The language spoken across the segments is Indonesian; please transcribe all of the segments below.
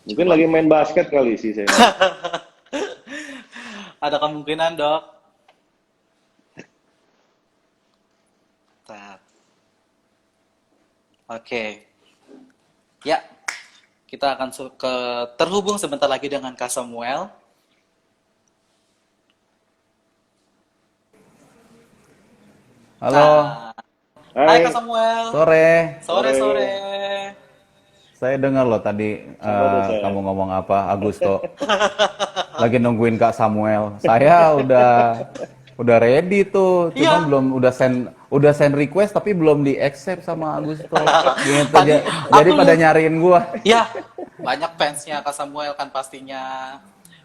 Mungkin lagi main basket kali sih saya. Ada kemungkinan, Dok. Tat. Oke. Ya, kita akan terhubung sebentar lagi dengan Kak Samuel. Halo, Nah, hai Kak Hai, Samuel. sore. Sore-sore. sore. Saya dengar loh tadi Apa tuh kamu Sam? ngomong apa, Agusto. Lagi nungguin Kak Samuel. Saya udah ready tuh, cuman Iya, belum udah send request tapi belum di accept sama Agusto. Gitu tadi jadi aku pada lihat. nyariin gua. Ya, banyak fansnya Kak Samuel kan pastinya.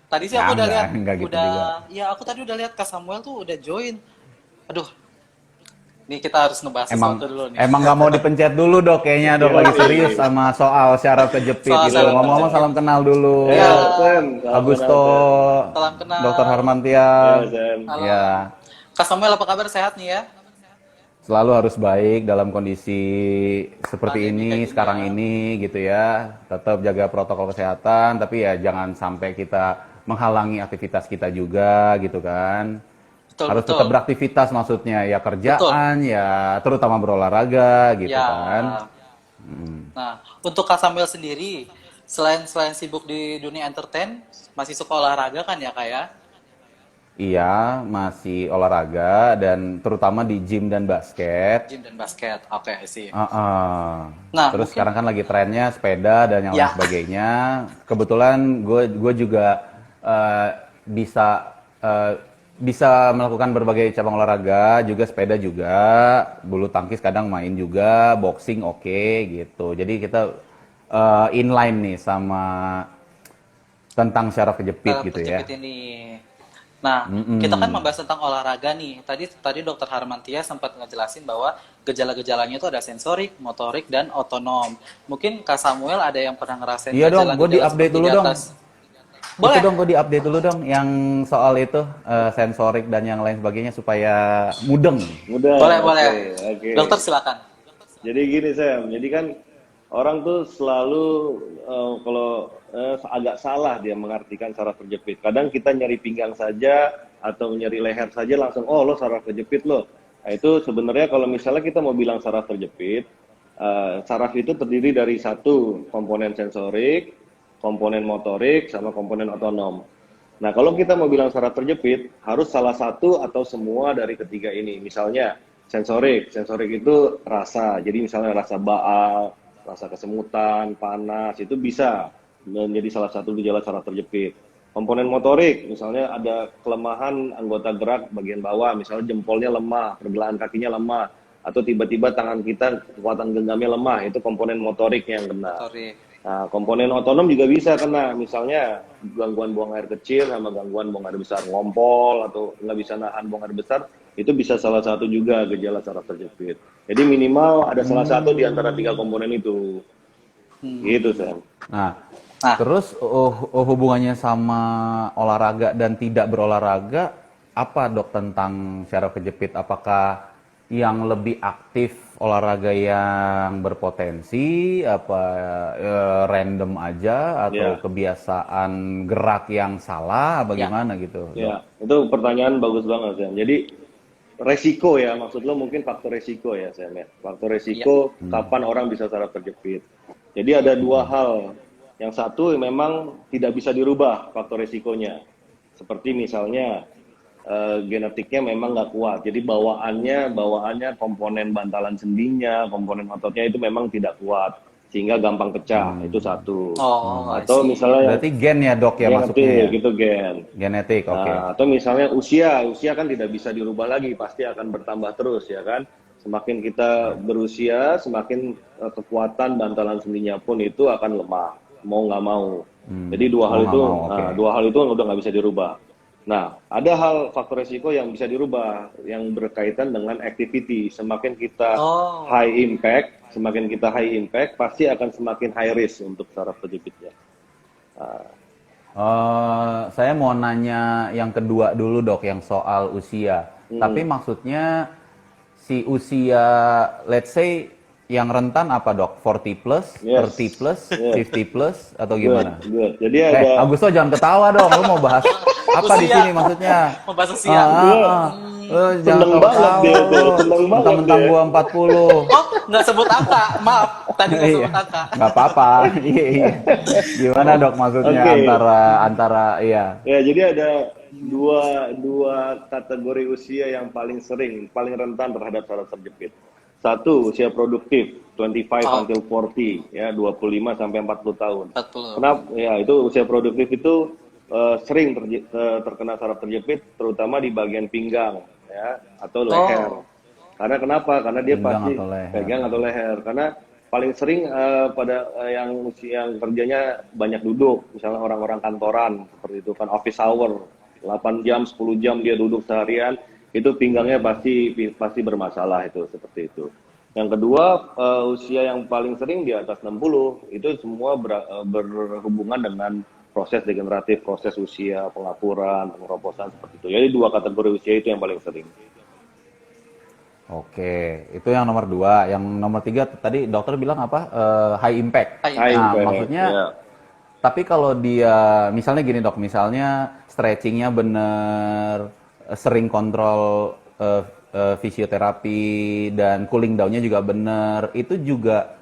Tadi sih Ya aku udah lihat, enggak gitu juga. ya aku tadi udah lihat Kak Samuel tuh udah join. Aduh, nih kita harus ngebahas Emang sesuatu dulu nih. emang nggak mau dipencet dulu dok, kayaknya dok lagi serius Yoi. sama soal syarat kejepit Soal gitu. syarat Ngomong-ngomong Ya. terjepit. salam kenal dulu. Ya, Sam, salam Agusto, kenal Sam. salam Dokter kenal. Ya Harmantia. Sam. Halo. Ya, Kak Samuel apa kabar, sehat nih ya? selalu harus baik dalam kondisi seperti Pandemi kayak ini, gini sekarang ya. ini gitu ya. Tetap jaga protokol kesehatan, tapi ya jangan sampai kita menghalangi aktivitas kita juga gitu kan. Betul, Harus tetap betul. beraktivitas maksudnya, ya Betul. kerjaan, ya terutama berolahraga gitu kan. Ya. Nah, untuk Kak Samuel sendiri, selain selain sibuk di dunia entertain, masih suka olahraga kan ya, Kak ya? Iya, masih olahraga dan terutama di gym dan basket. Gym dan basket. Oke, sih. Nah, Terus mungkin sekarang kan lagi trennya sepeda dan yang lain ya. sebagainya. Kebetulan gue juga eh, bisa bisa melakukan berbagai cabang olahraga, juga sepeda juga, bulu tangkis kadang main juga, boxing oke gitu. Jadi kita inline nih sama tentang syaraf kejepit Cara gitu terjepit ya. ini. Nah, kita kan Mm-mm. membahas tentang olahraga nih. Tadi tadi Dokter Harmantia sempat ngejelasin bahwa gejala-gejalanya itu ada sensorik, motorik, dan otonom. Mungkin Kak Samuel ada yang pernah ngerasain Iya dong, gue gejala-gejala di-update seperti dulu di dong. atas? Itu Boleh, dong gue di-update dulu dong yang soal itu sensorik dan yang lain sebagainya supaya mudeng. boleh, Mudah. boleh. Oke, oke. Dokter silakan. Jadi gini Sam, jadi kan orang tuh selalu kalau agak salah dia mengartikan saraf terjepit. Kadang kita nyeri pinggang saja atau nyeri leher saja langsung, oh lo saraf terjepit lo. Nah, itu sebenarnya kalau misalnya kita mau bilang saraf terjepit, saraf itu terdiri dari satu komponen sensorik, komponen motorik, sama komponen otonom. Nah, kalau kita mau bilang saraf terjepit, harus salah satu atau semua dari ketiga ini. Misalnya, sensorik. Sensorik itu rasa. Jadi misalnya rasa baal, rasa kesemutan, panas, itu bisa menjadi salah satu gejala saraf terjepit. Komponen motorik, misalnya ada kelemahan anggota gerak bagian bawah, misalnya jempolnya lemah, pergelangan kakinya lemah, atau tiba-tiba tangan kita kekuatan genggamnya lemah, itu komponen motorik yang kena. Motorik. Nah, komponen otonom juga bisa kena, misalnya gangguan buang air kecil sama gangguan buang air besar, ngompol atau nggak bisa nahan buang air besar, itu bisa salah satu juga gejala saraf terjepit. Jadi minimal ada salah satu di antara tiga Hmm. komponen itu, gitu Hmm. Sam. Nah, Nah, terus hubungannya sama olahraga dan tidak berolahraga apa dok tentang syaraf kejepit? Apakah yang lebih aktif olahraga yang berpotensi, apa random aja atau Ya, kebiasaan gerak yang salah, ya. bagaimana gitu dok? ya, itu pertanyaan bagus banget Sam. Jadi resiko ya, maksud lo mungkin faktor resiko ya Sam ya. Faktor Ya. resiko kapan orang bisa saraf terjepit. Jadi ada dua hal. Yang satu memang tidak bisa dirubah faktor resikonya. Seperti misalnya genetiknya memang nggak kuat. Jadi bawaannya komponen bantalan sendinya, komponen ototnya itu memang tidak kuat sehingga gampang pecah. Itu satu. Oh, I Atau see. misalnya yang Berarti gen ya dok ya masuknya ya? genetik itu gen. Genetik, oke. Nah, atau misalnya usia kan tidak bisa dirubah lagi, pasti akan bertambah terus ya kan. Semakin kita berusia, semakin kekuatan bantalan sendinya pun itu akan lemah, mau nggak mau. Jadi dua Mau hal nggak itu, mau, oke. nah, dua hal itu udah nggak bisa dirubah. Nah, ada hal faktor resiko yang bisa dirubah, yang berkaitan dengan activity. Oh, Semakin kita high impact, pasti akan semakin high risk untuk saraf terjepitnya. Nah, Saya mau nanya yang kedua dulu dok, yang soal usia. Tapi mm, maksudnya si usia, let's say yang rentan apa dok? 40 plus, Yes. 30 plus, Yes. 50 plus atau Good, gimana? good. Jadi ada Augusto jangan ketawa dong, lu mau bahas apa di Usia. sini maksudnya? Membahas usia. Jangan seneng banget tahu-tahu dia tuh, lu. seneng banget Mentang-mentang dia. gua 40. Oh, nggak sebut angka. Maaf, tadi nggak Iya, sebut angka. nggak apa-apa. Iya, iya. Gimana dok maksudnya Oke. antara iya. Ya, jadi ada dua kategori usia yang paling sering, paling rentan terhadap saraf terjepit. Satu, usia produktif, 25 Oh. until 40, ya, 25 sampai 40 tahun. 40. Kenapa? Ya, itu usia produktif itu sering terkena saraf terjepit, terutama di bagian pinggang, ya, atau leher. Karena kenapa? Karena dia Pinggang pasti atau leher. pegang atau leher. Karena paling sering pada yang kerjanya banyak duduk, misalnya orang-orang kantoran seperti itu kan, office hour, 8 jam, 10 jam dia duduk seharian, itu pinggangnya pasti bermasalah itu seperti itu. Yang kedua, usia yang paling sering di atas 60, itu semua berhubungan dengan proses degeneratif, proses usia, pengapuran, pengeroposan seperti itu. Jadi dua kategori usia itu yang paling sering. Oke, itu yang nomor 2. Yang nomor 3 tadi dokter bilang apa? High impact. High High Nah, impact, maksudnya, ya. tapi kalau dia, misalnya gini dok, misalnya stretchingnya bener, sering kontrol fisioterapi dan cooling down-nya juga bener, itu juga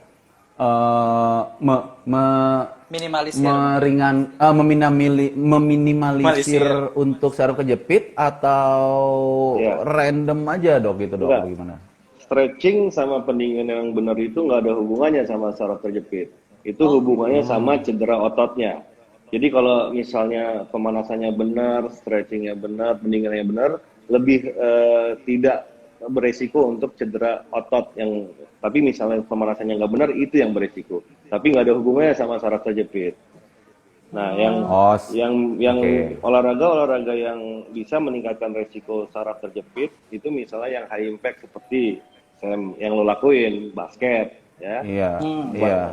Minimalisir. meminimalisir untuk saraf kejepit atau Ya. random aja dok gitu dok, Enggak. bagaimana? Stretching sama pendinginan yang benar itu nggak ada hubungannya sama saraf terjepit. Itu hubungannya sama cedera ototnya. Jadi kalau misalnya pemanasannya benar, stretchingnya benar, pendinginannya benar, lebih tidak beresiko untuk cedera otot yang. Tapi misalnya pemanasannya nggak benar, itu yang beresiko. Tapi nggak ada hubungannya sama saraf terjepit. Nah, yang oke. olahraga yang bisa meningkatkan resiko saraf terjepit itu misalnya yang high impact seperti yang lo lakuin, basket, ya. Iya,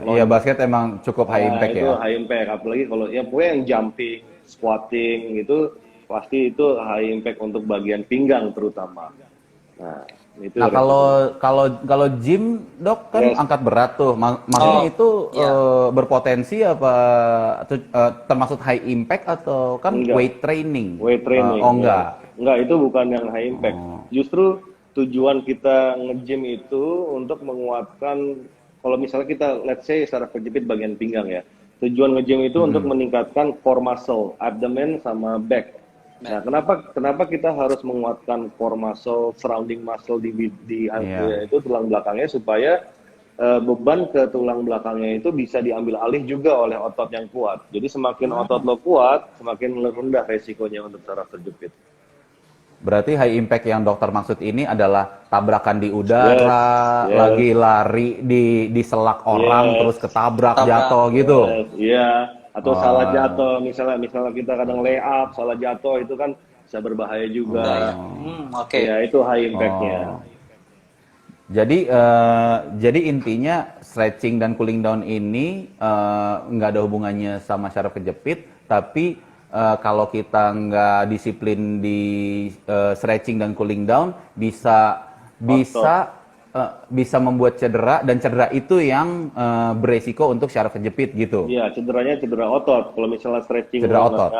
iya basket emang cukup high Nah, impact itu ya. high impact. Apalagi kalau ya pokoknya yang jumping, squatting gitu pasti itu high impact untuk bagian pinggang terutama. Nah, itu Nah resiko. kalau gym dok kan Yes. angkat berat tuh, maksudnya itu iya. berpotensi apa atau, termasuk high impact atau kan Enggak. weight training? Weight training. Oh ya. enggak. Enggak, itu bukan yang high impact. Justru tujuan kita nge-gym itu untuk menguatkan, kalau misalnya kita let's say saraf terjepit bagian pinggang ya. Tujuan nge-gym itu untuk meningkatkan core muscle, abdomen sama back. Nah, kenapa kita harus menguatkan core muscle, surrounding muscle Iya. itu tulang belakangnya supaya beban ke tulang belakangnya itu bisa diambil alih juga oleh otot yang kuat. Jadi semakin otot lo kuat, semakin rendah resikonya untuk saraf terjepit. Berarti high impact yang dokter maksud ini adalah tabrakan di udara, Yes. lagi lari di selak orang Yes. terus ketabrak Tabrak. jatuh gitu. Iya, atau salah jatuh, misalnya kita kadang lay up, salah jatuh itu kan bisa berbahaya juga. Oke. Ya, itu high impact-nya. Jadi intinya stretching dan cooling down ini nggak ada hubungannya sama saraf kejepit, tapi kalau kita nggak disiplin di stretching dan cooling down bisa membuat cedera, dan cedera itu yang beresiko untuk saraf kejepit gitu. Iya, cederanya cedera otot. Kalau misalnya stretching Cedera lo otot.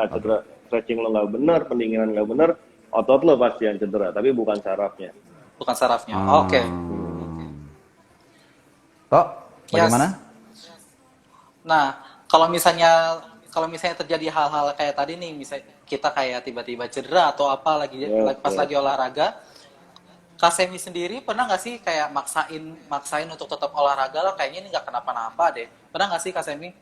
stretching lo nggak benar, pendinginan nggak benar, otot lo pasti yang cedera, tapi bukan sarafnya. Bukan sarafnya. Oke. Tok, Yes. bagaimana? Nah, kalau misalnya terjadi hal-hal kayak tadi nih, misalnya kita kayak tiba-tiba cedera atau apa pas lagi olahraga, Kak Semi sendiri pernah nggak sih kayak maksain untuk tetap olahraga lah, kayaknya ini nggak kenapa-napa deh. Pernah nggak sih Kak Semi?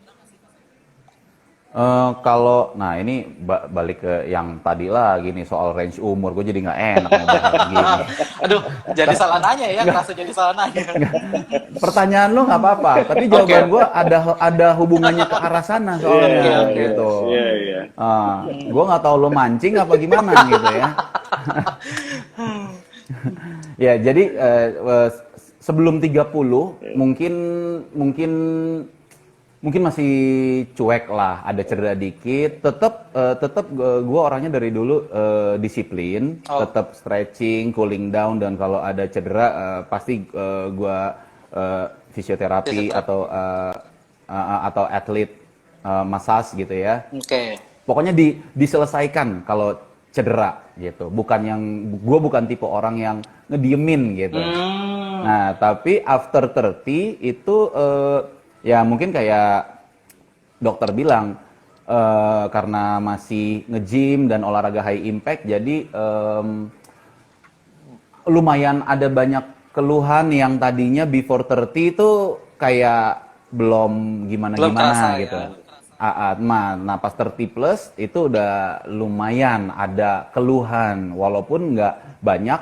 Nah ini balik ke yang tadi lagi nih soal range umur, gue jadi nggak enak ngebahas gini. Aduh, jadi salah nanya ya, kerasa jadi salah nanya. Pertanyaan lo nggak apa-apa, tapi jawaban gue ada hubungannya ke arah sana soalnya gitu. Iya. Gue nggak tahu lo mancing apa gimana gitu ya. Ya jadi sebelum 30 mungkin masih cuek lah, ada cedera dikit, tetap gue orangnya dari dulu disiplin, tetap stretching, cooling down, dan kalau ada cedera pasti gue fisioterapi atau atlet massage gitu ya. Oke. Pokoknya diselesaikan kalau cedera gitu. Gue bukan tipe orang yang ngediemin gitu. Nah, tapi after 30 itu ya mungkin kayak dokter bilang karena masih nge-gym dan olahraga high impact, jadi lumayan ada banyak keluhan yang tadinya before 30 itu kayak belum gimana-gimana gitu. Ya. Nah pas 30 plus itu udah lumayan ada keluhan, walaupun nggak banyak,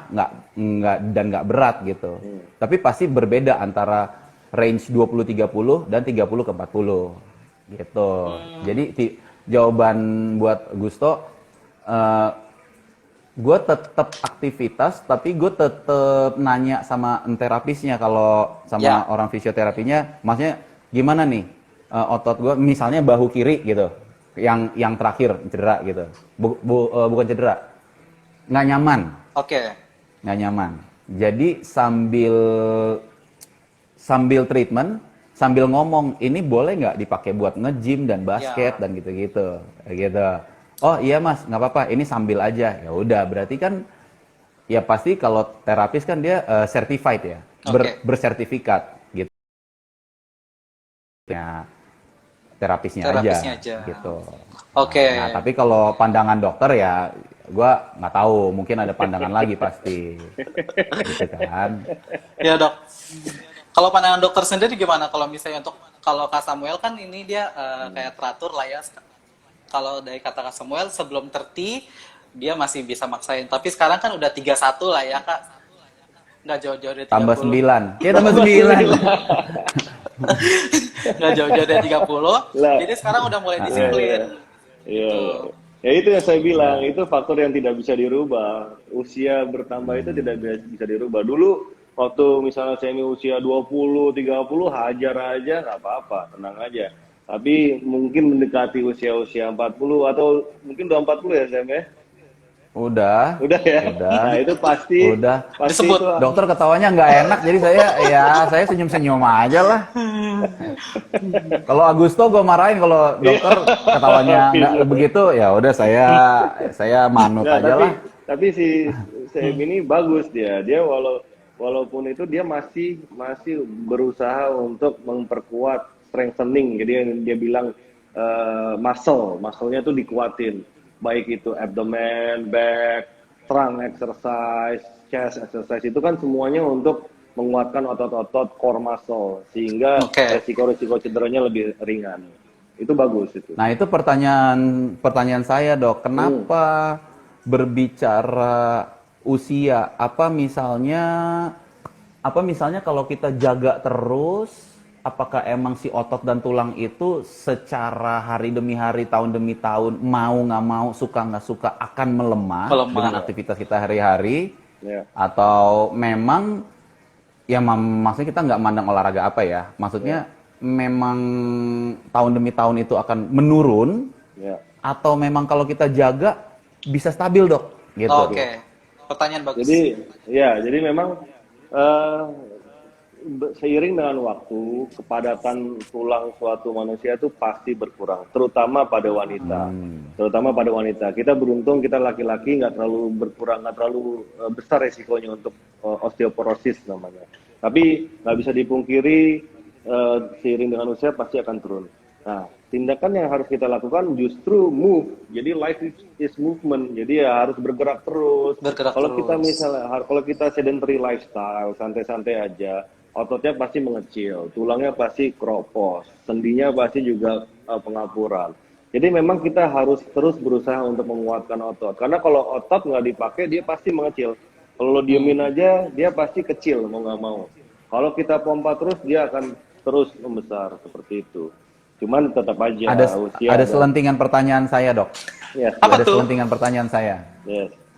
nggak berat gitu. Tapi pasti berbeda antara range 20-30 dan 30 ke 40 gitu. Jadi jawaban buat Gusto, gue tetap aktivitas, tapi gue tetap nanya sama terapisnya kalau sama orang fisioterapinya, maksudnya gimana nih otot gue, misalnya bahu kiri gitu, yang terakhir cedera gitu, bukan cedera, nggak nyaman. Oke. Nggak nyaman. Jadi sambil treatment, sambil ngomong, ini boleh nggak dipakai buat nge-gym dan basket dan gitu-gitu, gitu. Oh iya mas, nggak apa-apa, ini sambil aja. Ya udah, berarti kan ya pasti kalau terapis kan dia certified ya, bersertifikat gitu. Ya terapisnya aja gitu. Oke. Nah tapi kalau pandangan dokter ya, gue nggak tahu, mungkin ada pandangan lagi pasti, gitu kan. Ya dok. Kalau pandangan dokter sendiri gimana? Kalau misalnya kalau Kak Samuel kan ini dia kayak teratur lah ya. Kalau dari kata Kak Samuel sebelum 30 dia masih bisa maksain. Tapi sekarang kan udah 31 lah ya Kak. Nggak jauh-jauh dari 30. Tambah 9. Ya tambah 9. Nggak jauh-jauh dari 30. Jadi sekarang udah mulai disiplin. Iya. Ya itu yang saya bilang, itu faktor yang tidak bisa dirubah. Usia bertambah itu tidak bisa dirubah. Dulu waktu misalnya saya usia 20, 30, hajar aja nggak apa-apa, tenang aja. Tapi mungkin mendekati usia-usia 40 atau mungkin udah 40 ya Sam ya? Udah ya? Udah. Nah itu pasti. Udah. Pasti disebut. Itu, dokter ketawanya nggak enak, jadi saya senyum-senyum aja lah. Kalau Agusto gue marahin, kalau dokter ketawanya nggak begitu, ya udah saya manut aja lah. Tapi si Sam ini bagus dia walaupun itu dia masih berusaha untuk memperkuat strengthening, jadi dia bilang muscle-nya tuh dikuatin, baik itu abdomen, back, trunk exercise, chest exercise, itu kan semuanya untuk menguatkan otot-otot core muscle sehingga resiko cederanya lebih ringan. Itu bagus itu. Nah itu pertanyaan saya dok, kenapa berbicara usia? Apa misalnya kalau kita jaga terus, apakah emang si otot dan tulang itu secara hari demi hari, tahun demi tahun, mau nggak mau, suka nggak suka akan melemah dengan aktivitas kita hari-hari? Atau memang ya maksudnya kita nggak mandang olahraga apa ya, maksudnya memang tahun demi tahun itu akan menurun, atau memang kalau kita jaga bisa stabil dok? Gitu. Oke. Pertanyaan bagus. Jadi memang seiring dengan waktu, kepadatan tulang suatu manusia itu pasti berkurang, terutama pada wanita. Kita beruntung, kita laki-laki nggak terlalu berkurang, nggak terlalu besar resikonya untuk osteoporosis namanya. Tapi nggak bisa dipungkiri, seiring dengan usia pasti akan turun. Nah, tindakan yang harus kita lakukan justru move. Jadi life is movement. Jadi ya harus bergerak terus. Kalau kita sedentary lifestyle, santai-santai aja, ototnya pasti mengecil, tulangnya pasti keropos, sendinya pasti juga pengapuran. Jadi memang kita harus terus berusaha untuk menguatkan otot. Karena kalau otot nggak dipakai, dia pasti mengecil. Kalau lo diemin aja, dia pasti kecil, mau nggak mau. Kalau kita pompa terus, dia akan terus membesar, seperti itu. Cuman tetap aja ada selentingan pertanyaan saya dok. Ada selentingan pertanyaan saya.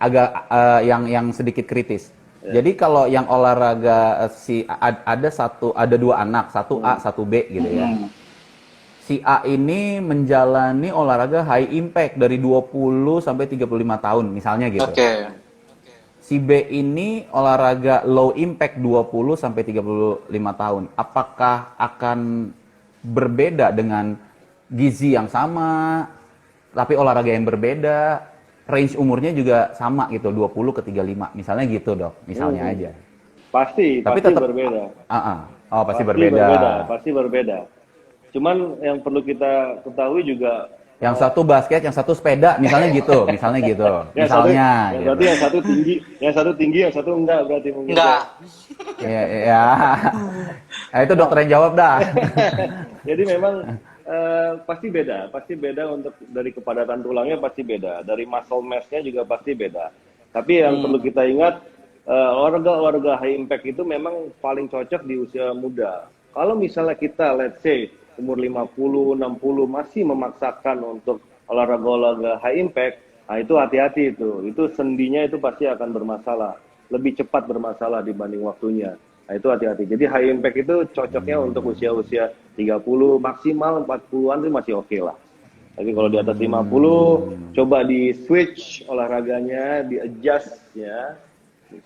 Agak yang sedikit kritis. Jadi kalau yang olahraga ada dua anak, satu A, satu B gitu ya. Si A ini menjalani olahraga high impact dari 20 sampai 35 tahun misalnya gitu. si B ini olahraga low impact 20 sampai 35 tahun. Apakah akan berbeda dengan gizi yang sama, tapi olahraga yang berbeda, range umurnya juga sama gitu, 20 ke 35. Misalnya gitu, Dok. Misalnya aja. Pasti Tetap berbeda. Oh, pasti berbeda. Pasti berbeda. Cuman yang perlu kita ketahui juga Yang satu basket, yang satu sepeda, misalnya gitu. Misalnya gitu. Misalnya. Yang satu tinggi, yang satu enggak berarti mungkin. Enggak. Iya, iya. Nah, itu dokter yang jawab dah. Jadi memang pasti beda untuk dari kepadatan tulangnya pasti beda, dari muscle mass-nya juga pasti beda. Tapi yang perlu kita ingat, olahraga high impact itu memang paling cocok di usia muda. Kalau misalnya kita, let's say, umur 50, 60 masih memaksakan untuk olahraga high impact, nah itu hati-hati itu. Itu sendinya itu pasti akan bermasalah, lebih cepat bermasalah dibanding waktunya. Nah itu hati-hati. Jadi high impact itu cocoknya untuk usia-usia 30, maksimal 40-an itu masih oke lah. Tapi kalau di atas 50, coba di switch olahraganya, di adjust ya,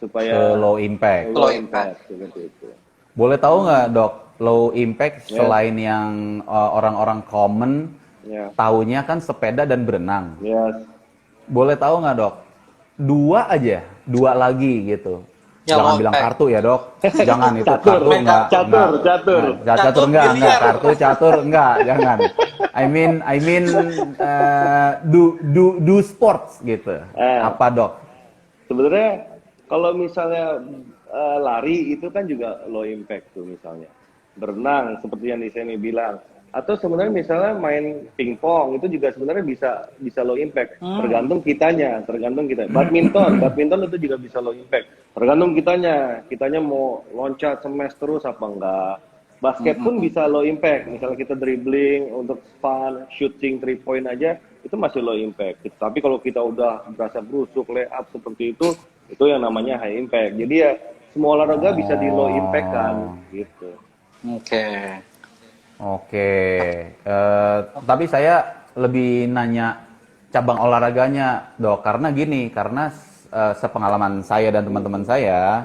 supaya Low impact. Low impact seperti itu. Boleh tahu nggak, Dok, low impact selain yang orang-orang common taunya kan sepeda dan berenang. Yes. Boleh tahu nggak, Dok? Dua lagi gitu. Ya, Jangan low bilang impact. kartu ya, Dok. Jangan itu Catur, kartu enggak. catur. Catur enggak, biliar. kartu catur enggak, jangan. I mean do sports gitu. Apa, Dok? Sebenarnya kalau misalnya lari itu kan juga low impact tuh misalnya. Berenang seperti yang Diseni bilang. Atau sebenarnya misalnya main pingpong itu juga sebenarnya bisa low impact. Tergantung kitanya. Badminton itu juga bisa low impact. Tergantung kitanya mau loncat smash terus apa enggak. Basket pun bisa low impact. Misalnya kita dribbling untuk fun, shooting 3 point aja itu masih low impact. Tapi kalau kita udah berasa berusuk, lay up seperti itu yang namanya high impact. Jadi ya semua olahraga bisa di low impact kan gitu. Oke. Tapi saya lebih nanya cabang olahraganya, Dok, karena sepengalaman saya dan teman-teman saya,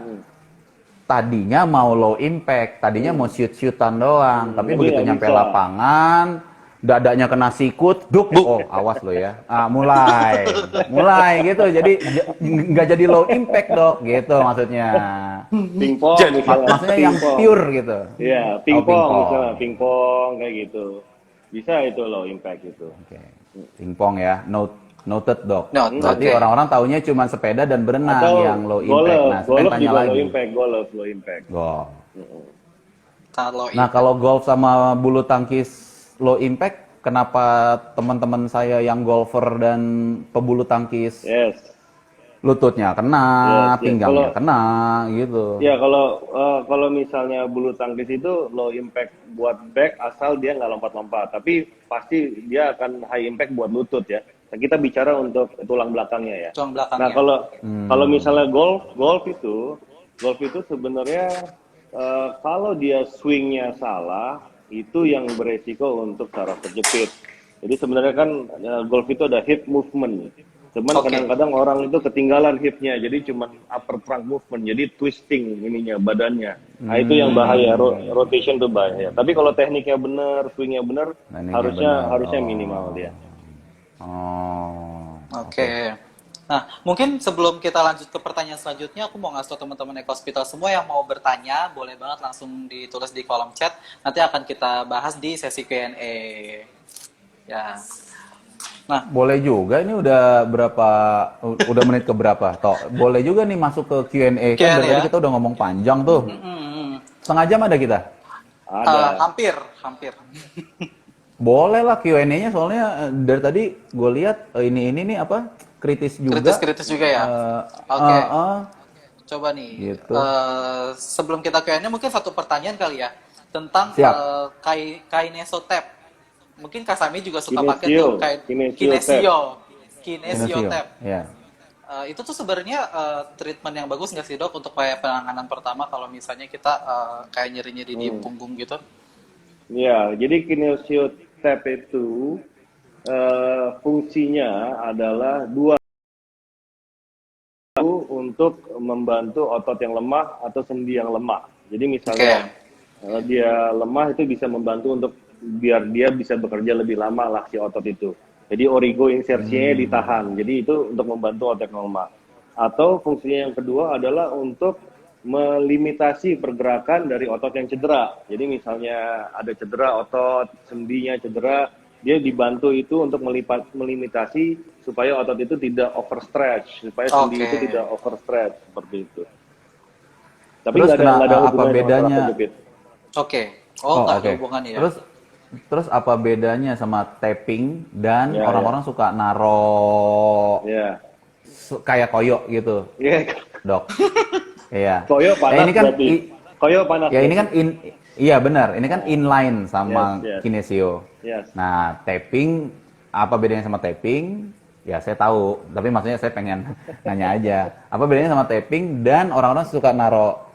tadinya mau low impact, tadinya mau shoot-shootan doang, tapi begitu nyampe lapangan, dadanya kena sikut, awas lo ya. Mulai gitu. Jadi nggak jadi low impact, Dok, gitu maksudnya. Pingpong Maksudnya yang pure gitu. Iya, pingpong kayak gitu. Bisa itu low impact itu. Oke. Pingpong ya, noted, Dok. Berarti orang-orang taunya cuma sepeda dan berenang atau yang low impact. Nah, saya tanya lagi. Low impact. Golf. Nah, kalau golf sama bulu tangkis low impact, kenapa teman-teman saya yang golfer dan pebulu tangkis lututnya kena, pinggangnya kena, gitu? Ya, kalau misalnya bulu tangkis itu low impact buat back asal dia nggak lompat-lompat, tapi pasti dia akan high impact buat lutut ya. Nah, kita bicara untuk tulang belakangnya ya. Nah, kalau misalnya golf itu sebenarnya kalau dia swingnya salah, itu yang beresiko untuk saraf terjepit. Jadi sebenarnya kan golf itu ada hip movement. Cuman kadang-kadang orang itu ketinggalan hipnya, jadi cuma upper trunk movement, jadi twisting ininya badannya. Nah itu yang bahaya, rotation itu bahaya. Tapi kalau tekniknya benar, swingnya benar, harusnya minimal dia. Oke. Nah, mungkin sebelum kita lanjut ke pertanyaan selanjutnya, aku mau ngasih tau teman-teman Eko Hospital semua yang mau bertanya, boleh banget langsung ditulis di kolom chat. Nanti akan kita bahas di sesi Q&A. Ya. Nah, boleh juga, ini udah menit ke berapa? Boleh juga nih masuk ke Q&A. Kan dari tadi kita udah ngomong panjang tuh. Setengah jam ada kita? Hampir. Boleh lah Q&A-nya, soalnya dari tadi gue lihat ini nih apa? Kritis Kritis juga ya? Oke. Coba nih, gitu. sebelum kita Q&A mungkin satu pertanyaan kali ya. Tentang kinesotap. Mungkin Kak Sami juga suka pakai tuh kayak kinesiotap. Yeah. Itu tuh sebenarnya treatment yang bagus nggak sih, Dok, untuk kayak penanganan pertama kalau misalnya kita kayak nyeri-nyeri di punggung gitu? Ya, jadi kinesiotap itu fungsinya adalah dua, untuk untuk membantu otot yang lemah atau sendi yang lemah. Jadi misalnya dia lemah itu bisa membantu untuk biar dia bisa bekerja lebih lama lah si otot itu. Jadi origo insersinya ditahan. Jadi itu untuk membantu otot yang lemah. Atau fungsinya yang kedua adalah untuk melimitasi pergerakan dari otot yang cedera. Jadi misalnya ada cedera otot, sendinya cedera, dia dibantu itu untuk melimitasi supaya otot itu tidak overstretch, supaya sendi itu tidak overstretch seperti itu. Tapi Terus nggak ada apa hubungannya masalah bedanya? kejepit. Nggak ada hubungannya ya. Terus apa bedanya sama tapping dan Ya, orang-orang suka naro ya. kayak koyo gitu, Ya. Dok? Iya. Koyo panas Ini kan berarti. Koyo panas. ya ini kan iya benar, ini kan inline Yes, sama yes. kinesio. Yes. Nah, tapping apa bedanya sama tapping? Ya saya tahu, tapi maksudnya saya pengen nanya aja. Apa bedanya sama tapping dan orang-orang suka naro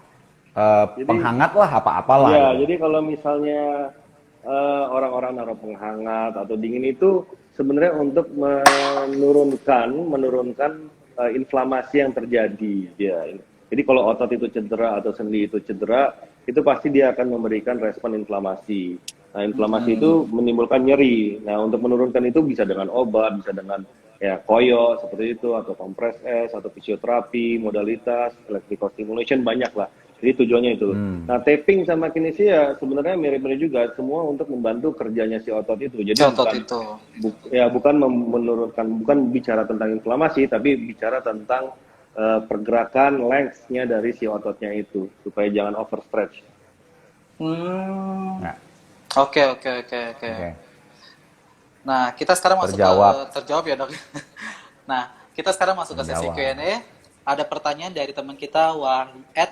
penghangat lah apa-apalah Ya, gitu. jadi kalau misalnya orang-orang naruh penghangat atau dingin itu sebenarnya untuk menurunkan inflamasi yang terjadi. Ya. Jadi kalau otot itu cedera atau sendi itu cedera, itu pasti dia akan memberikan respon inflamasi. Nah, inflamasi itu menimbulkan nyeri. Nah, untuk menurunkan itu bisa dengan obat, bisa dengan ya koyo seperti itu, atau kompres es, atau fisioterapi, modalitas, electrical stimulation, banyak lah. Jadi tujuannya itu. Nah, tapping sama kinesia sebenarnya mirip-mirip juga, semua untuk membantu kerjanya si otot itu. Jadi bukan menurunkan, bukan bicara tentang inflamasi, tapi bicara tentang pergerakan length-nya dari si ototnya itu supaya jangan overstretch. Nah, Oke. Nah, kita sekarang masuk ke terjawab ya, Dok. Nah, kita sekarang masuk ke sesi Q&A. Ada pertanyaan dari teman kita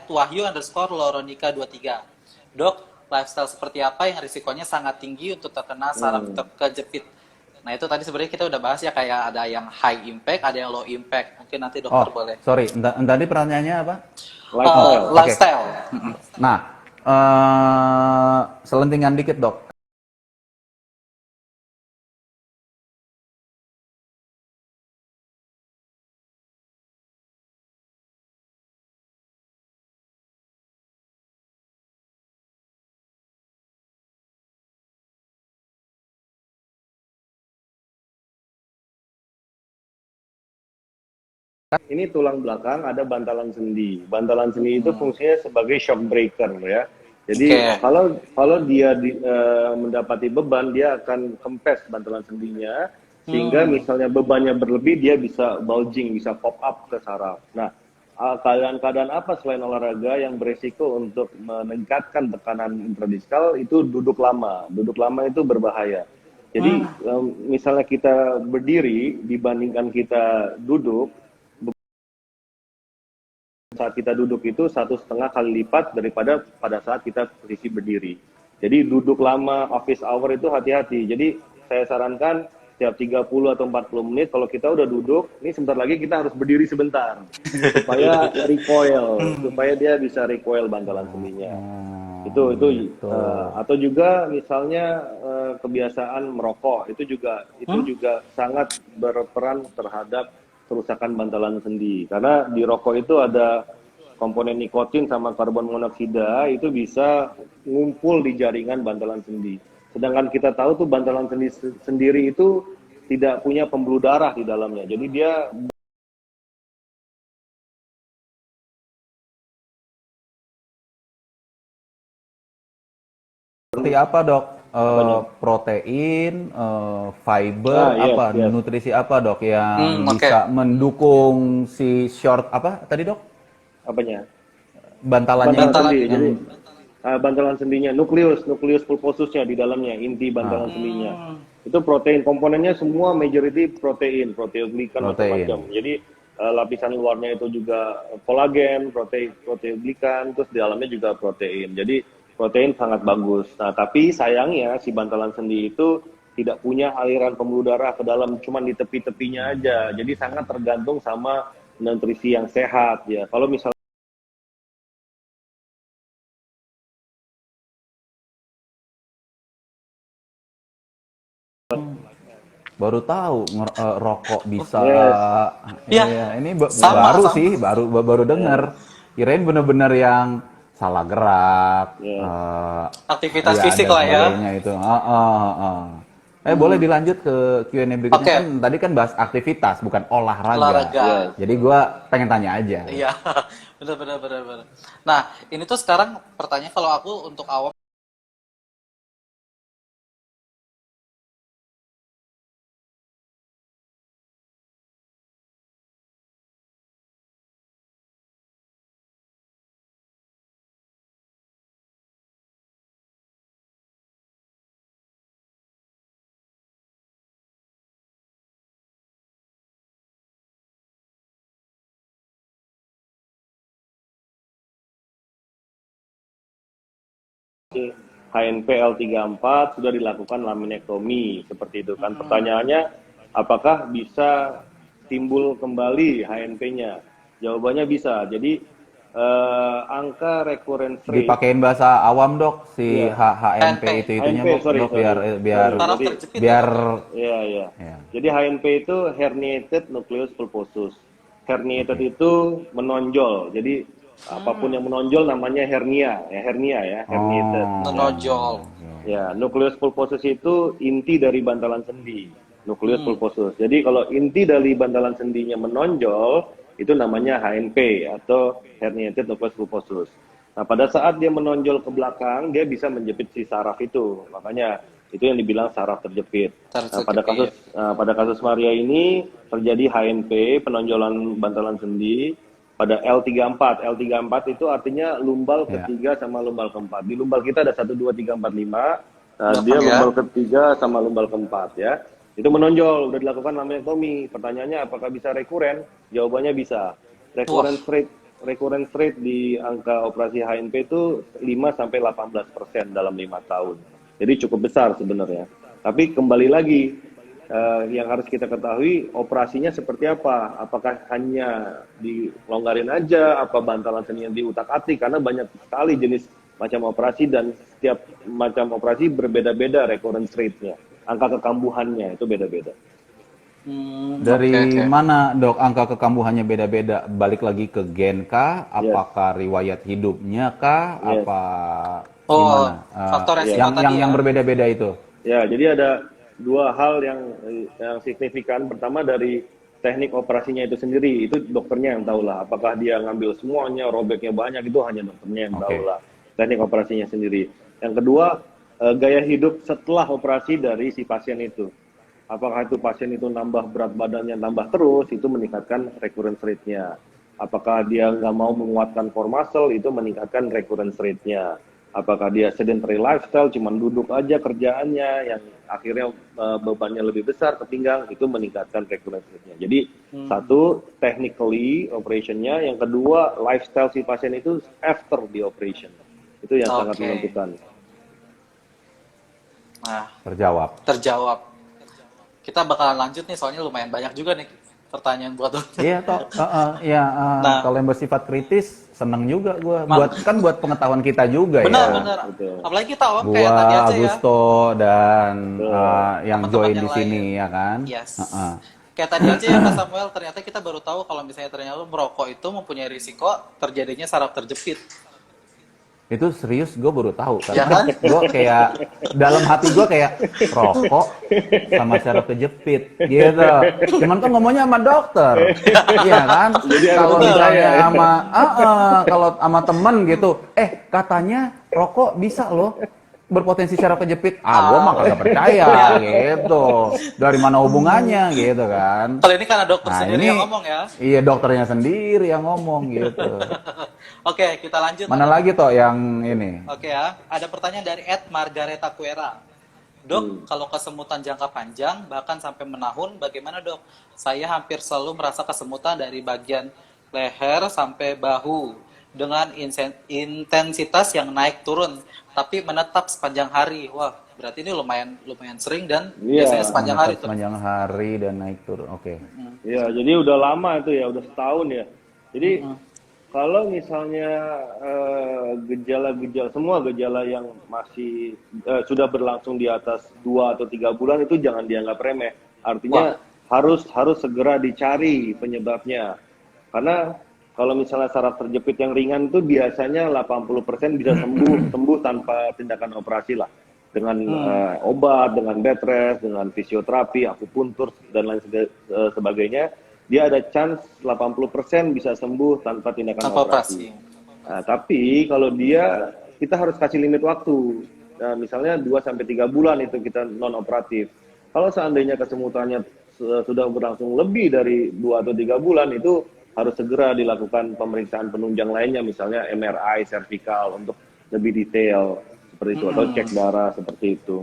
@wahyu_loronika23. Dok, lifestyle seperti apa yang risikonya sangat tinggi untuk terkena saraf terkejepit? Nah, itu tadi sebenarnya kita udah bahas ya, kayak ada yang high impact, ada yang low impact. Mungkin nanti dokter boleh. Sorry, tadi pertanyaannya apa? Lifestyle. Nah, selentingan dikit, Dok. Ini tulang belakang, ada bantalan sendi. Bantalan sendi itu fungsinya sebagai shock breaker ya. Jadi kalau dia mendapati beban, dia akan kempes bantalan sendinya, sehingga misalnya bebannya berlebih, dia bisa bulging, bisa pop up ke saraf. Nah, keadaan-keadaan apa selain olahraga yang beresiko untuk meningkatkan tekanan intradiskal itu duduk lama. Duduk lama itu berbahaya. Jadi misalnya kita berdiri dibandingkan kita duduk, saat kita duduk itu 1,5 kali lipat daripada pada saat kita posisi berdiri. Jadi duduk lama office hour itu hati-hati. Jadi saya sarankan setiap 30 atau 40 menit kalau kita udah duduk, ini sebentar lagi kita harus berdiri sebentar supaya recoil, supaya dia bisa recoil bantalan sendinya. Itu atau juga misalnya kebiasaan merokok itu juga sangat berperan terhadap kerusakan bantalan sendi, karena di rokok itu ada komponen nikotin sama karbon monoksida, itu bisa ngumpul di jaringan bantalan sendi. Sedangkan kita tahu tuh bantalan sendi sendiri itu tidak punya pembuluh darah di dalamnya, jadi dia Seperti apa, Dok? Protein, fiber, nutrisi apa, Dok, yang bisa mendukung si short apa tadi, Dok? Apanya? Bantalannya sendi. Jadi bantalan sendinya, nukleus pulposusnya di dalamnya, inti bantalan sendinya. Itu protein, komponennya semua majority proteoglikan macam-macam. Jadi lapisan luarnya itu juga kolagen, proteoglikan, terus di dalamnya juga protein. Jadi protein sangat bagus. Nah, tapi sayangnya si bantalan sendi itu tidak punya aliran pembuluh darah ke dalam, cuma di tepi-tepinya aja. Jadi sangat tergantung sama nutrisi yang sehat ya. Kalau misalnya baru tahu rokok bisa. Yes. Iya, Iya, ini sama, baru sama. sih, baru dengar. Kirain bener-bener yang salah gerak, Ya. Aktivitas ya fisik ada lah ya. sebagainya itu. Boleh dilanjut ke Q&A berikutnya, Oke. kan tadi kan bahas aktivitas bukan olahraga. Olahraga. Ya. Jadi gua pengen tanya aja. Iya, benar benar benar benar. Nah, ini tuh sekarang pertanyaan kalau aku untuk awam HNP L34 sudah dilakukan laminektomi seperti itu kan. Pertanyaannya, apakah bisa timbul kembali HNP-nya? Jawabannya bisa. Jadi angka recurrence rate, Dipakein bahasa awam dok, si ya, HNP HNP. itunya HNP, dok, biar biar Sorry. saraf Jadi terjepit biar ya, Dok? ya, ya. ya. Jadi HNP itu herniated nucleus pulposus. Herniated Oke. itu menonjol. Jadi apapun yang menonjol namanya hernia, ya, herniated. Oh. Menonjol. Ya, nucleus pulposus itu inti dari bantalan sendi. Nucleus pulposus. Jadi kalau inti dari bantalan sendinya menonjol, itu namanya HNP atau herniated nucleus pulposus. Nah, pada saat dia menonjol ke belakang, dia bisa menjepit si saraf itu. Makanya itu yang dibilang saraf terjepit. Nah, Terjepit. pada kasus Maria ini terjadi HNP, penonjolan bantalan sendi pada L34. L34 itu artinya lumbal Ya. ketiga sama lumbal keempat. Di lumbal kita ada 1 2 3 4 5. Nah, Belakang dia ya. lumbal ketiga sama lumbal keempat ya. Itu menonjol, udah dilakukan laminektomi. Pertanyaannya apakah bisa rekuren? Jawabannya bisa. Recurrence rate di angka operasi HNP itu 5 sampai 18% dalam 5 tahun. Jadi cukup besar sebenarnya. Tapi kembali lagi, yang harus kita ketahui operasinya seperti apa? Apakah hanya dilonggarin aja, apa bantalan sendinya diutak-atik? Karena banyak sekali jenis macam operasi dan setiap macam operasi berbeda-beda recurrence rate-nya. Angka kekambuhannya itu beda-beda. Dari Oke. mana dok angka kekambuhannya beda-beda? Balik lagi ke gen kah? Yes. Apakah riwayat hidupnya kah? Yes. Apa Oh, gimana? faktor resiko yang tadi ya. berbeda-beda itu. Ya, jadi ada dua hal yang signifikan. Pertama dari teknik operasinya itu sendiri, itu dokternya yang tahu lah. Apakah dia ngambil semuanya, robeknya banyak, itu hanya dokternya yang tahu Oke. lah. Teknik operasinya sendiri. Yang kedua, gaya hidup setelah operasi dari si pasien itu. Apakah itu pasien itu nambah berat badannya nambah terus, itu meningkatkan recurrence rate-nya. Apakah dia nggak mau menguatkan core muscle, itu meningkatkan recurrence rate-nya. Apakah dia sedentary lifestyle, cuma duduk aja kerjaannya, yang akhirnya bebannya lebih besar ke pinggang, itu meningkatkan recurrence rate-nya. Jadi, satu, technically operation-nya. Yang kedua, lifestyle si pasien itu after the operation. Itu yang sangat Oke. menentukan. Nah, Terjawab. terjawab. Kita bakalan lanjut nih, soalnya lumayan banyak juga nih pertanyaan buat dokter. Iya toh, Nah. kalau yang bersifat kritis seneng juga gua. Buat pengetahuan kita juga Benar, ya. benar. betul. Apalagi kita awam Gua, kayak tadi aja ya. Augusto dan yang Teman-teman join yang di sini lain. ya kan. Yes. Kayak tadi aja ya Mas Samuel, ternyata kita baru tahu kalau misalnya ternyata merokok itu mempunyai risiko terjadinya saraf terjepit. Itu serius gue baru tahu Ya karena kan? gue kayak dalam hati gue kayak rokok sama saraf kejepit gitu. Cuman kan ngomongnya sama dokter, iya kan? Jadi harus Kalau percaya misalnya ya. kalau sama temen gitu, katanya rokok bisa loh berpotensi saraf kejepit. Gue mah kagak percaya gitu. Dari mana hubungannya gitu kan? Kalau ini karena dokter Nah, sendiri ini yang ngomong ya. Iya, dokternya sendiri yang ngomong gitu. Oke, kita lanjut. Mana lagi toh yang ini? Oke ya, ada pertanyaan dari Margareta Kuera. Dok, kalau kesemutan jangka panjang, bahkan sampai menahun, bagaimana dok? Saya hampir selalu merasa kesemutan dari bagian leher sampai bahu dengan intensitas yang naik turun, tapi menetap sepanjang hari. Wah, berarti ini lumayan sering dan Iya, biasanya sepanjang hari tuh. Sepanjang hari dan naik turun. Oke. Ya, jadi udah lama itu ya, udah setahun ya. Jadi kalau misalnya semua gejala yang masih sudah berlangsung di atas 2 atau 3 bulan itu jangan dianggap remeh. Wah. Artinya harus segera dicari penyebabnya. Karena kalau misalnya saraf terjepit yang ringan itu biasanya 80% bisa sembuh tanpa tindakan operasi lah. Dengan obat, dengan bed rest, dengan fisioterapi, akupuntur dan lain sebagainya, dia ada chance 80% bisa sembuh tanpa tindakan Tanpa operasi. operasi. Nah, tapi kalau dia kita harus kasih limit waktu. Nah, misalnya 2 sampai 3 bulan itu kita non operatif. Kalau seandainya kesemutannya sudah berlangsung lebih dari 2 atau 3 bulan, itu harus segera dilakukan pemeriksaan penunjang lainnya, misalnya MRI servikal untuk lebih detail seperti itu, atau cek darah seperti itu.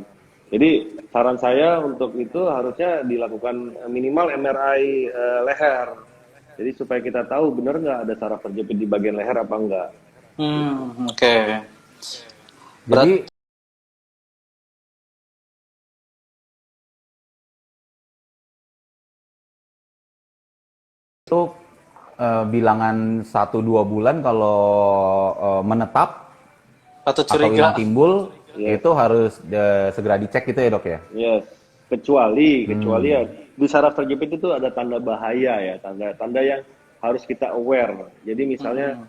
Jadi saran saya untuk itu harusnya dilakukan minimal MRI leher. Jadi supaya kita tahu benar nggak ada saraf terjepit di bagian leher apa enggak. Oke. Jadi Berat. itu bilangan 1-2 bulan kalau menetap Patut atau hilang curiga. timbul Yes, itu harus segera dicek gitu ya dok ya. yes. Kecuali ya di saraf terjepit itu ada tanda bahaya ya, tanda-tanda yang harus kita aware. Jadi misalnya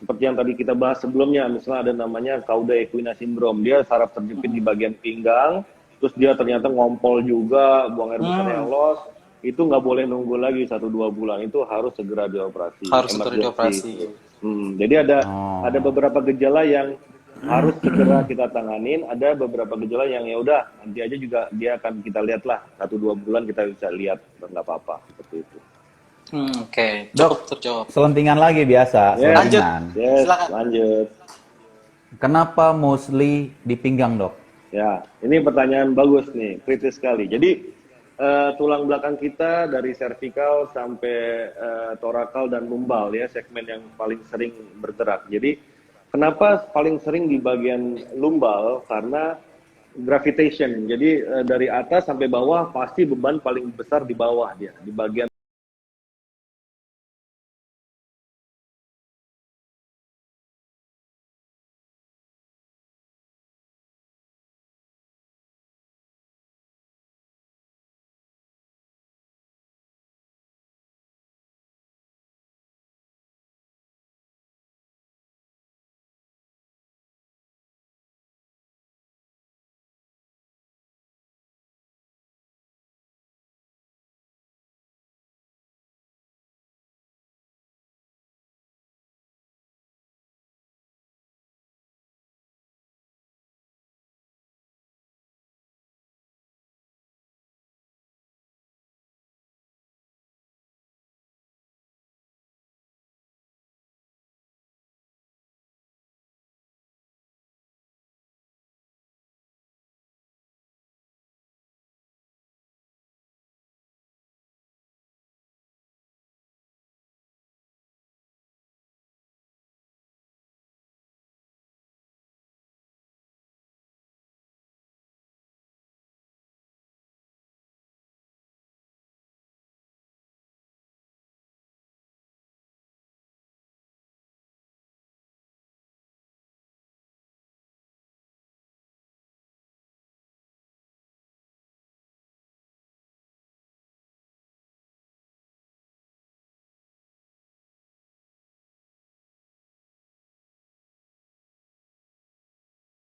seperti yang tadi kita bahas sebelumnya, misalnya ada namanya cauda equina syndrome, dia saraf terjepit di bagian pinggang, terus dia ternyata ngompol juga, buang air besar yang los, itu nggak boleh nunggu lagi 1-2 bulan, itu harus segera dioperasi, Harus segera emergency. dioperasi. Jadi ada Oh. beberapa gejala yang harus segera kita tanganin, ada beberapa gejala yang ya udah nanti aja juga dia akan kita lihat lah 1-2 bulan kita bisa lihat nggak apa-apa seperti itu. Oke. Dok, Cukup terjawab. selentingan lagi biasa, Yes, Lanjut. selentingan. yes, Silakan. lanjut. Kenapa mostly di pinggang dok? Ya, ini pertanyaan bagus nih, kritis sekali. Jadi tulang belakang kita dari cervical sampai thoracal dan lumbal ya, segmen yang paling sering bergerak. Jadi kenapa paling sering di bagian lumbal? Karena gravitation. Jadi dari atas sampai bawah pasti beban paling besar di bawah dia, di bagian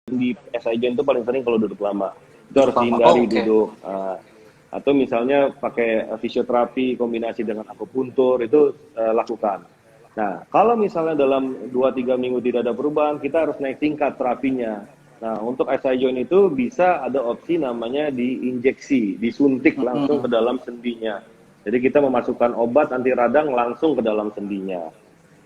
di SI joint itu paling sering kalau duduk lama. Itu Duduk harus lama. Oh, dihindari oke. duduk. Atau misalnya pakai fisioterapi kombinasi dengan akupuntur itu lakukan. Nah, kalau misalnya dalam 2-3 minggu tidak ada perubahan, kita harus naik tingkat terapinya. Nah, untuk SI joint itu bisa ada opsi namanya diinjeksi, disuntik langsung ke dalam sendinya. Jadi kita memasukkan obat anti radang langsung ke dalam sendinya.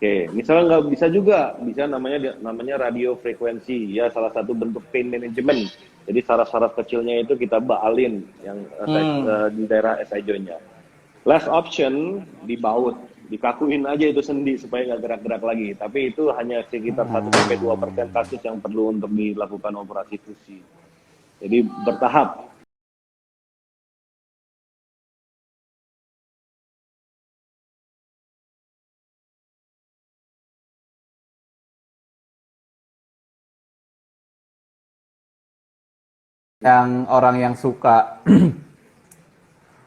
Oke, misalnya nggak bisa juga, bisa namanya radio frekuensi, ya salah satu bentuk pain management. Jadi saraf-saraf kecilnya itu kita baalin yang di daerah SI joint-nya. Last option dibaut, dikakuin aja itu sendi supaya nggak gerak-gerak lagi. Tapi itu hanya sekitar 1-2% kasus yang perlu untuk dilakukan operasi fusi. Jadi bertahap. Yang orang yang suka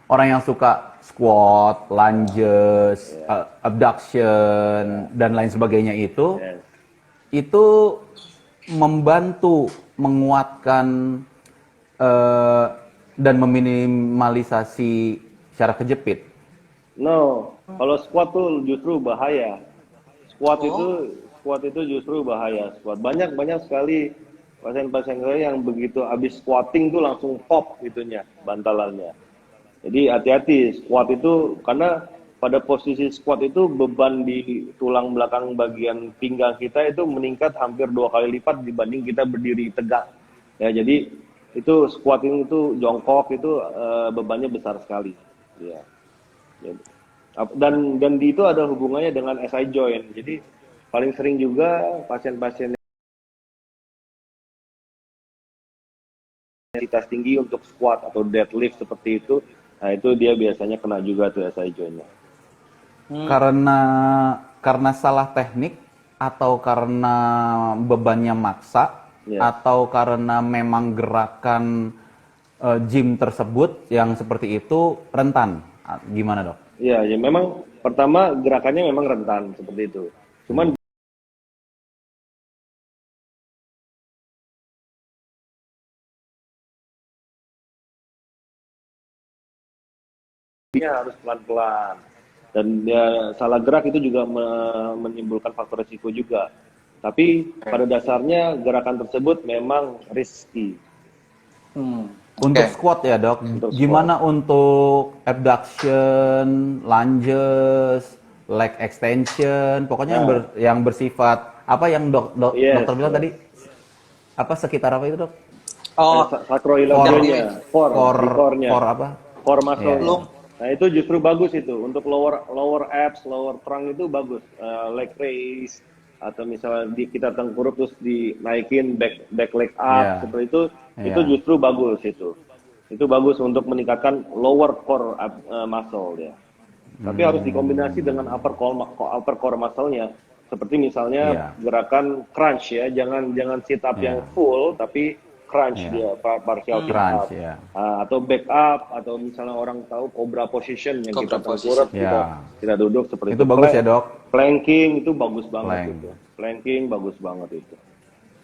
orang yang suka squat, lunges, abduction dan lain sebagainya Yes. itu membantu menguatkan eh, dan meminimalisasi syaraf kejepit. No, kalau squat tuh justru bahaya. Squat Oh. itu squat itu justru bahaya. Squat banyak sekali pasien-pasien saya yang begitu habis squatting tuh langsung pop itunya bantalannya. Jadi hati-hati squat itu karena pada posisi squat itu beban di tulang belakang bagian pinggang kita itu meningkat hampir 2 kali lipat dibanding kita berdiri tegak. Ya, jadi itu squatting itu jongkok itu bebannya besar sekali. Ya. Jadi, dan di itu ada hubungannya dengan SI joint. Jadi paling sering juga pasien-pasien intensitas tinggi untuk squat atau deadlift seperti itu, nah itu dia biasanya kena juga tuh SI joint-nya. Karena salah teknik atau karena bebannya maksa Yes. atau karena memang gerakan gym tersebut yang seperti itu rentan. Gimana, Dok? Iya, ya memang pertama gerakannya memang rentan seperti itu. Cuman dia harus pelan-pelan. Dan ya, salah gerak itu juga menimbulkan faktor risiko juga. Tapi pada dasarnya gerakan tersebut memang risky. Untuk Oke. squat ya, Dok. Untuk Gimana untuk abduction, lunges, leg extension, pokoknya yang bersifat apa yang Yes, dokter bilang yes. tadi? Apa sekitar apa itu, Dok? Oh, Sacroiliacionya, di core-nya. Core apa? Core muscle. Belum. Nah itu justru bagus itu untuk lower abs, lower trunk itu bagus. Leg raise atau misalnya kita tengkurap terus dinaikin back leg up Iya. seperti itu Iya. justru bagus itu. Itu bagus untuk meningkatkan lower core muscle ya. Tapi harus dikombinasi dengan upper core muscle-nya. Seperti misalnya Iya. gerakan crunch ya, jangan sit up yang full tapi crunch dia partial sit Crunch, up. ya. Atau back up atau misalnya orang tahu cobra position yang Cobra kita tengkurap position. kita duduk seperti Itu bagus ya, Dok? Planking itu bagus banget Plank. itu. Planking bagus banget itu.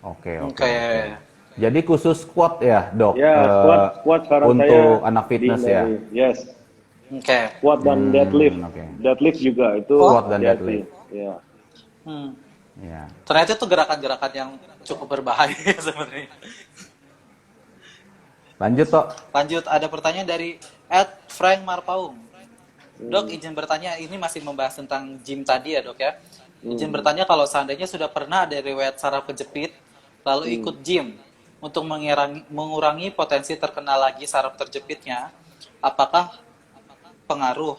Oke. Oke. Jadi khusus squat ya, Dok? Ya, squat sekarang untuk saya anak fitness ya. Yes. Oke. Squat dan deadlift. oke. Deadlift juga itu Squat dan hati-hati. deadlift. Ya. Ya. Ternyata itu gerakan-gerakan yang cukup berbahaya sebenarnya. Lanjut, Tok. Lanjut, ada pertanyaan dari @Frank Marpaung. Dok, izin bertanya, ini masih membahas tentang gym tadi ya, Dok ya. Izin bertanya kalau seandainya sudah pernah ada riwayat saraf kejepit, lalu ikut gym untuk mengurangi potensi terkena lagi saraf terjepitnya, apakah pengaruh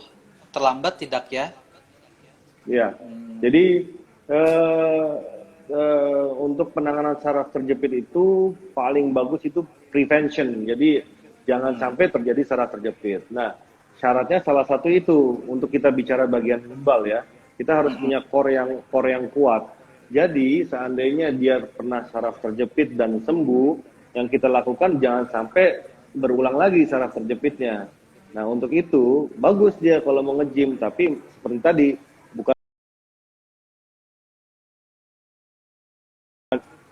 terlambat tidak ya? Ya. Jadi untuk penanganan saraf terjepit itu paling bagus itu prevention. Jadi jangan sampai terjadi saraf terjepit. Nah, syaratnya salah satu itu untuk kita bicara bagian gimbal ya. Kita harus punya core yang kuat. Jadi seandainya dia pernah saraf terjepit dan sembuh, yang kita lakukan jangan sampai berulang lagi saraf terjepitnya. Nah, untuk itu bagus dia kalau mau nge-gym, tapi seperti tadi bukan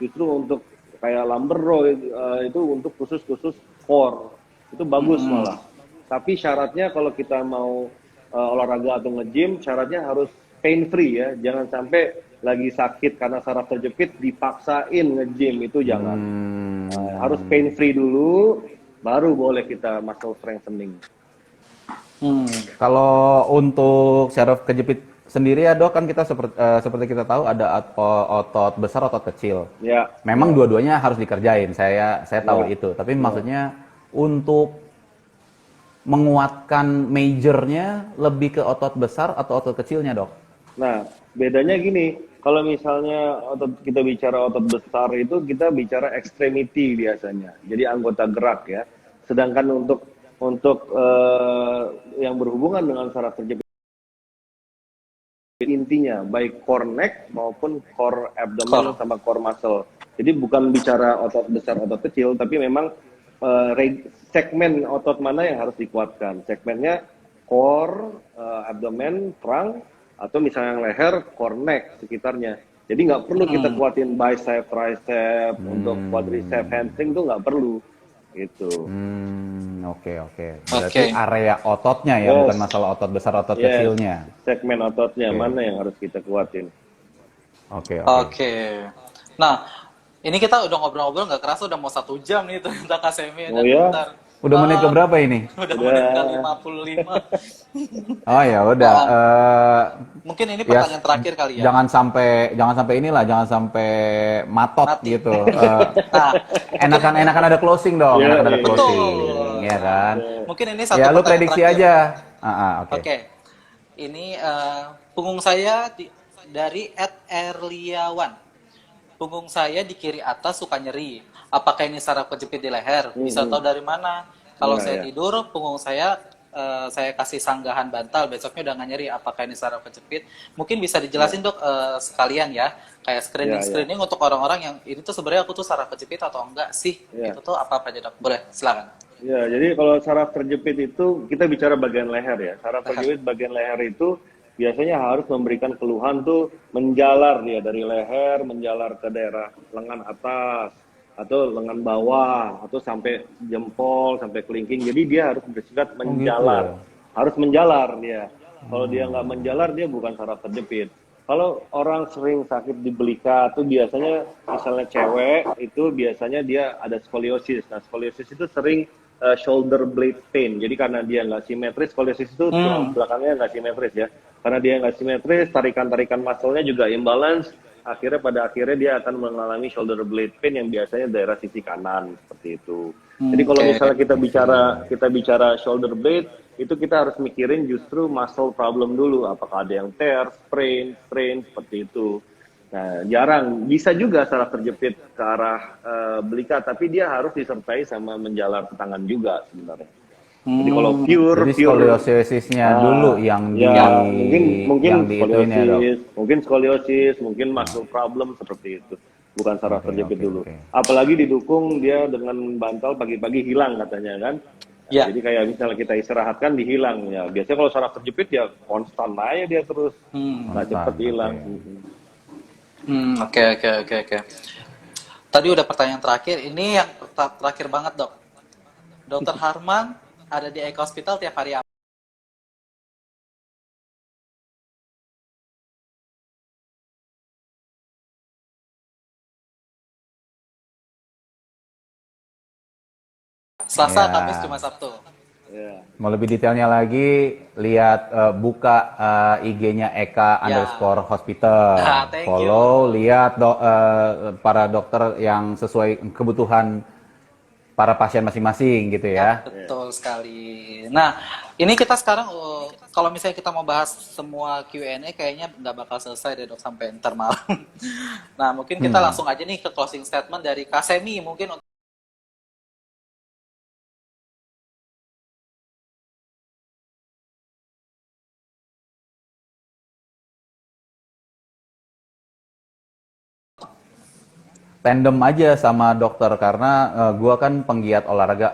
justru untuk kayak lumbar row itu untuk khusus core. Itu bagus malah. Tapi syaratnya kalau kita mau olahraga atau nge-gym, syaratnya harus pain free ya. Jangan sampai lagi sakit karena saraf terjepit dipaksain nge-gym, itu jangan. Harus pain free dulu, baru boleh kita muscle strengthening. Kalau untuk syaraf kejepit sendiri ya, Dok, kan kita seperti kita tahu ada otot besar, otot kecil. Ya. Memang dua-duanya harus dikerjain. Saya tahu itu. Tapi maksudnya untuk menguatkan majornya lebih ke otot besar atau otot kecilnya, Dok? Nah, bedanya gini, kalau misalnya kita bicara otot besar itu kita bicara extremity biasanya. Jadi anggota gerak ya. Sedangkan untuk yang berhubungan dengan saraf terjepit intinya baik core neck maupun core abdomen sama core muscle. Jadi bukan bicara otot besar, otot kecil, tapi memang segmen otot mana yang harus dikuatkan. Segmennya core, abdomen, trunk, atau misalnya yang leher, core neck sekitarnya. Jadi nggak perlu kita kuatin bicep, tricep, untuk quadricep, hamstring tuh nggak perlu. Gitu. Oke. Berarti area ototnya ya, bukan masalah otot besar, otot kecilnya. Segmen ototnya mana yang harus kita kuatin. Oke. Nah, ini kita udah ngobrol-ngobrol nggak kerasa udah mau 1 jam nih tentang Kasemi. Oh ya? Udah menit ke berapa ini? Udah menit ke 55. Oh ya udah. Mungkin ini pertanyaan terakhir kali ya. Jangan sampai matot Mati. gitu. Enakan ada closing dong, enakan ada closing, Betul. ya kan? Mungkin ini satu Ya lu pertanyaan prediksi terakhir. aja. Oke. Oke. Ini punggung saya dari @erliawan. Punggung saya di kiri atas suka nyeri. Apakah ini saraf kejepit di leher? Bisa tahu dari mana? Kalau saya tidur, punggung saya kasih sanggahan bantal, besoknya udah nggak nyeri. Apakah ini saraf kejepit? Mungkin bisa dijelasin dok sekalian ya, kayak screening untuk orang-orang yang ini tuh sebenarnya aku tuh saraf kejepit atau enggak sih? Itu tuh apa aja dok? Boleh, silakan. Ya, jadi kalau saraf terjepit itu kita bicara bagian leher ya. Saraf terjepit bagian leher itu biasanya harus memberikan keluhan tuh menjalar dia dari leher, menjalar ke daerah lengan atas atau lengan bawah atau sampai jempol, sampai kelingking. Jadi dia harus bersifat menjalar. Harus menjalar dia. Kalau dia nggak menjalar dia bukan saraf terjepit. Kalau orang sering sakit di belika itu biasanya misalnya cewek itu biasanya dia ada skoliosis. Nah, skoliosis itu sering shoulder blade pain. Jadi karena dia nggak simetris, skoliosis itu tulang belakangnya nggak simetris ya. Karena dia nggak simetris, tarikan-tarikan muscle-nya juga imbalance. Pada akhirnya dia akan mengalami shoulder blade pain yang biasanya daerah sisi kanan seperti itu. Jadi kalau misalnya kita bicara shoulder blade, itu kita harus mikirin justru muscle problem dulu. Apakah ada yang tear, sprain seperti itu. Nah, jarang bisa juga saraf terjepit ke arah belika, tapi dia harus disertai sama menjalar ke tangan juga sebenarnya. Jadi kalau Jadi skoliosisnya dulu yang mungkin skoliosis, mungkin muscle problem seperti itu. Bukan saraf terjepit dulu. Apalagi didukung dia dengan bantal pagi-pagi hilang katanya kan. Jadi kayak misalnya kita istirahatkan dihilang ya. Biasanya kalau saraf terjepit ya konstan aja dia terus. Nggak cepet hilang. Oke. Tadi udah pertanyaan terakhir. Ini yang terakhir banget dok. Dokter Harman ada di Eka Hospital tiap hari apa? Selasa, Kamis, Jumat, Sabtu. Mau lebih detailnya lagi, lihat buka IG-nya Eka_hospital. Follow, lihat para dokter yang sesuai kebutuhan para pasien masing-masing gitu ya. Betul sekali. Nah, ini kita sekarang kalau misalnya kita mau bahas semua Q&A kayaknya nggak bakal selesai deh dok sampai ntar malam. Nah, mungkin kita langsung aja nih ke closing statement dari Kasemi mungkin. Tandem aja sama dokter karena gua kan penggiat olahraga.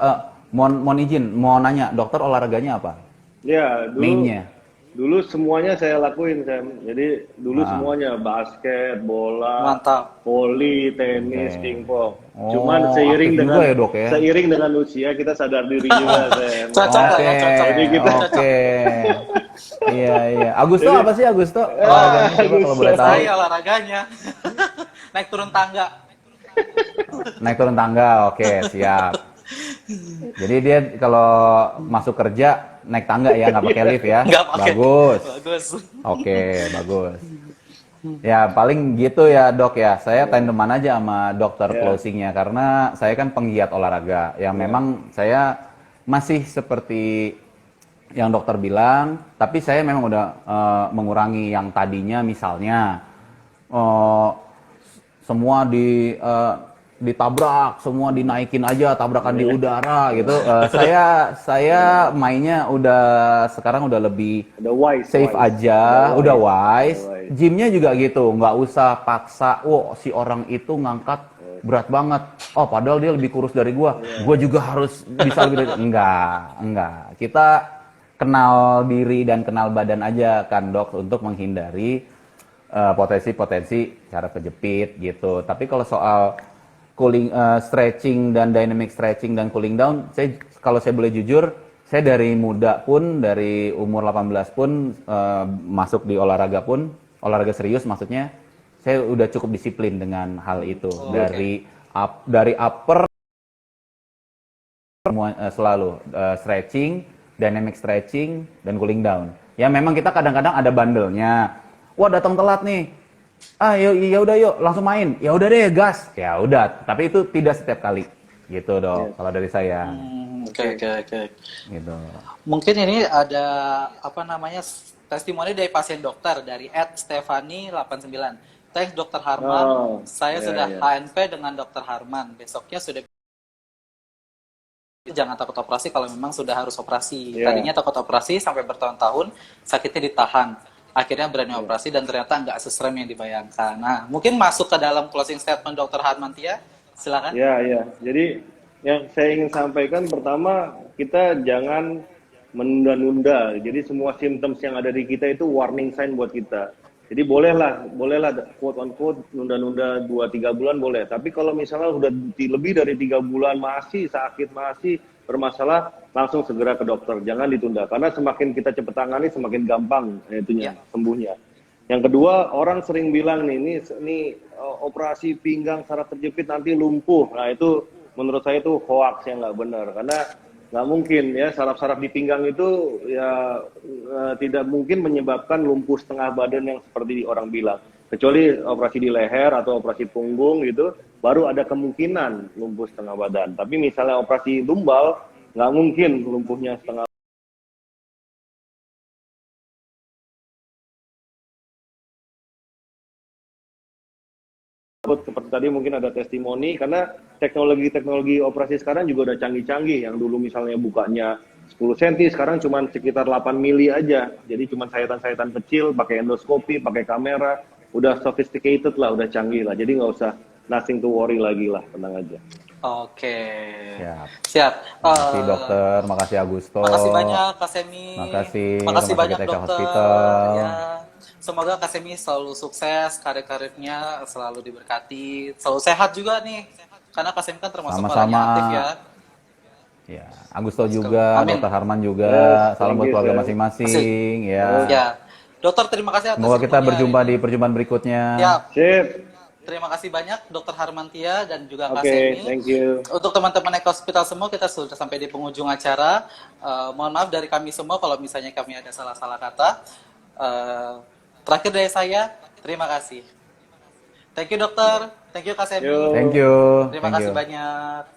Mohon izin, mau nanya, dokter olahraganya apa? Ya, mainnya. Dulu semuanya saya lakuin, Sam. Jadi dulu semuanya basket, bola, voli, tenis, pingpong. Cuman seiring dengan usia kita sadar diri juga, Sam. Cocok. Iya. Agusto apa sih Agusto? Olahraganya coba kalau boleh tahu. Saya olahraganya naik turun tangga. Naik turun tangga, oke, siap. Jadi dia kalau masuk kerja naik tangga ya, nggak pakai lift ya. Bagus. Oke, bagus. Ya paling gitu ya dok ya. Saya tandeman aja sama dokter closingnya karena saya kan penggiat olahraga. Yang memang saya masih seperti yang dokter bilang, tapi saya memang udah mengurangi yang tadinya misalnya semua ditabrak, semua dinaikin aja, tabrakan di udara gitu. Saya mainnya sekarang udah lebih safe aja, udah wise. Gymnya juga gitu, nggak usah paksa. Si orang itu ngangkat berat banget. Oh, padahal dia lebih kurus dari gua. Gua juga harus bisa lebih dari enggak. Kita kenal diri dan kenal badan aja kan, Dok, untuk menghindari potensi-potensi cara kejepit gitu. Tapi kalau soal stretching dan dynamic stretching dan cooling down, kalau saya boleh jujur, saya dari muda pun, dari umur 18 pun masuk di olahraga serius maksudnya, saya udah cukup disiplin dengan hal itu. Dari upper selalu stretching, dynamic stretching dan cooling down. Ya memang kita kadang-kadang ada bandelnya. Wah, datang telat nih. Ya udah yuk, langsung main. Ya udah deh, gas. Ya udah, tapi itu tidak setiap kali. Gitu, Dok. Kalau dari saya. Oke. Gitu. Mungkin ini ada testimoni dari pasien dokter dari @stefani89. Thanks Dokter Harman. Saya sudah HNP dengan Dokter Harman. Besoknya sudah jangan takut operasi kalau memang sudah harus operasi. Tadinya takut operasi sampai bertahun-tahun, sakitnya ditahan. Akhirnya berani operasi dan ternyata nggak seserem yang dibayangkan. Nah, mungkin masuk ke dalam closing statement Dokter Harmantia. Silakan. Ya. Jadi yang saya ingin sampaikan pertama, kita jangan menunda-nunda. Jadi semua symptoms yang ada di kita itu warning sign buat kita. Jadi bolehlah quote on quote nunda-nunda 2-3 bulan boleh. Tapi kalau misalnya udah lebih dari 3 bulan masih sakit, masih bermasalah, langsung segera ke dokter. Jangan ditunda. Karena semakin kita cepat tangani, semakin gampang sembuhnya. Yang kedua, orang sering bilang ini operasi pinggang saraf terjepit nanti lumpuh. Nah itu menurut saya itu hoax yang nggak benar. Karena nggak mungkin ya, saraf-saraf di pinggang itu ya tidak mungkin menyebabkan lumpuh setengah badan yang seperti orang bilang. Kecuali operasi di leher atau operasi punggung gitu, baru ada kemungkinan lumpuh setengah badan. Tapi misalnya operasi tumbal, nggak mungkin lumpuhnya setengah. Seperti tadi mungkin ada testimoni, karena teknologi operasi sekarang juga udah canggih-canggih. Yang dulu misalnya bukanya 10 cm, sekarang cuma sekitar 8 mili aja. Jadi cuma sayatan-sayatan kecil, pakai endoskopi, pakai kamera, udah sophisticated lah, udah canggih lah. Jadi nggak usah nothing to worry lagi lah, tenang aja. Oke. Siap. Makasih dokter, makasih Agusto. Makasih banyak Kak Semi. Makasih banyak dokter. Hospital. Ya. Semoga Kak Semi selalu sukses, karir-karirnya selalu diberkati, selalu sehat juga nih. Karena Kak Semi kan termasuk orang yang aktif ya. Ya, Agusto juga, Dokter Harman juga. Salam buat keluarga masing-masing. Ya. Dokter, terima kasih atas semoga kita berjumpa di perjumpaan berikutnya. Sip. Terima kasih banyak Dokter Harmantia dan juga Kak Semi. Thank you. Untuk teman-teman Eko Hospital semua, kita sudah sampai di penghujung acara. Mohon maaf dari kami semua kalau misalnya kami ada salah-salah kata. Terakhir dari saya, terima kasih. Thank you dokter, thank you Kak Semi. Thank you. Terima kasih banyak.